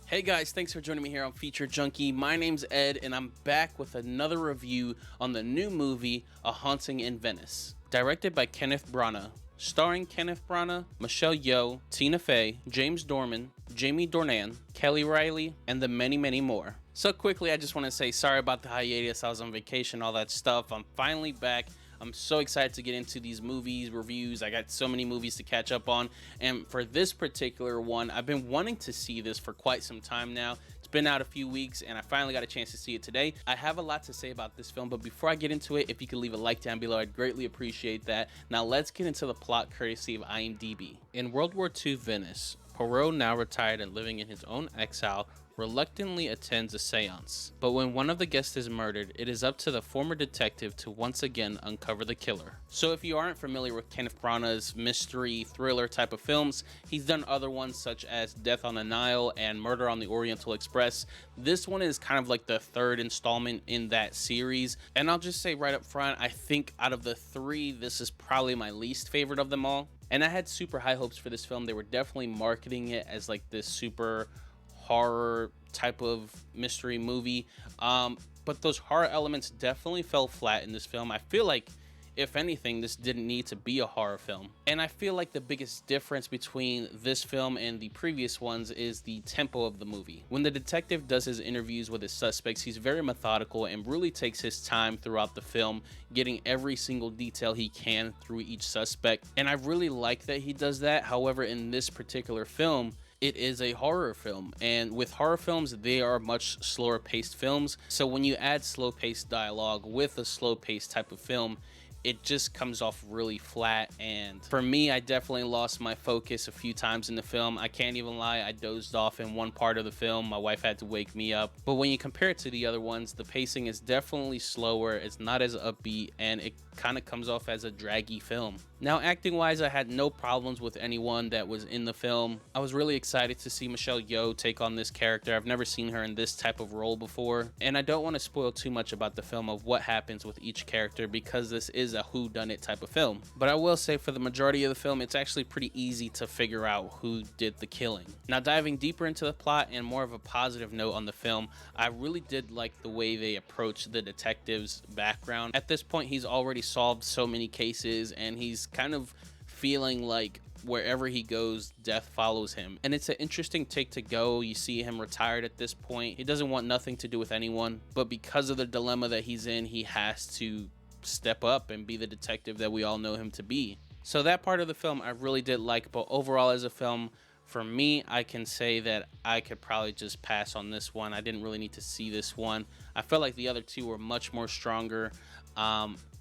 Hey guys, thanks for joining me here on Feature Junkie. My name's Ed, and I'm back with another review on the new movie, A Haunting in Venice. Directed by Kenneth Branagh, starring Kenneth Branagh, Michelle Yeoh, Tina Fey, James Dorman, Jamie Dornan, Kelly Riley, and the many, many more. So quickly, I just want to say sorry about the hiatus. I was on vacation, all that stuff. I'm finally back. I'm so excited to get into these movies, reviews. I got so many movies to catch up on. And for this particular one, I've been wanting to see this for quite some time now. It's been out a few weeks and I finally got a chance to see it today. I have a lot to say about this film, but before I get into it, if you could leave a like down below, I'd greatly appreciate that. Now let's get into the plot courtesy of IMDb. In World War II Venice, Poirot, now retired and living in his own exile, reluctantly attends a seance. But when one of the guests is murdered, it is up to the former detective to once again uncover the killer. So if you aren't familiar with Kenneth Branagh's mystery thriller type of films, he's done other ones such as Death on the Nile and Murder on the Oriental Express. This one is kind of like the third installment in that series. And I'll just say right up front, I think out of the three, this is probably my least favorite of them all. And I had super high hopes for this film. They were definitely marketing it as like this super horror type of mystery movie, but those horror elements definitely fell flat in this film. I feel like, if anything, this didn't need to be a horror film. And I feel like the biggest difference between this film and the previous ones is the tempo of the movie. When the detective does his interviews with his suspects, he's very methodical and really takes his time throughout the film, getting every single detail he can through each suspect. And I really like that he does that. However, in this particular film, it is a horror film, and with horror films, they are much slower paced films. So when you add slow paced dialogue with a slow paced type of film, it just comes off really flat. And for me, I definitely lost my focus a few times in the film. I can't even lie, I dozed off in one part of the film. My wife had to wake me up. But when you compare it to the other ones, the pacing is definitely slower, it's not as upbeat, and it kind of comes off as a draggy film. Now, acting wise, I had no problems with anyone that was in the film. I was really excited to see Michelle Yeoh take on this character. I've never seen her in this type of role before, and I don't want to spoil too much about the film of what happens with each character because this is a whodunit type of film. But I will say for the majority of the film, it's actually pretty easy to figure out who did the killing. Now, diving deeper into the plot and more of a positive note on the film, I really did like the way they approached the detective's background. At this point, he's already solved so many cases and he's kind of feeling like wherever he goes, death follows him. And it's an interesting take to go. You see him retired at this point. He doesn't want nothing to do with anyone, but because of the dilemma that he's in, he has to step up and be the detective that we all know him to be. So that part of the film I really did like, but overall as a film, for me, I can say that I could probably just pass on this one. I didn't really need to see this one. I felt like the other two were much more stronger.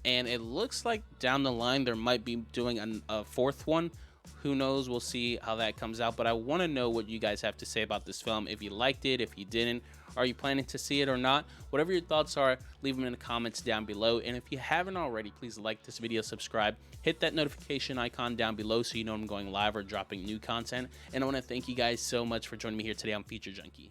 And it looks like down the line there might be doing a fourth one. Who knows? We'll see how that comes out. But I want to know what you guys have to say about this film. If you liked it, if you didn't, are you planning to see it or not? Whatever your thoughts are, leave them in the comments down below. And if you haven't already, please like this video, subscribe, hit that notification icon down below so you know I'm going live or dropping new content. And I want to thank you guys so much for joining me here today on Feature Junkie.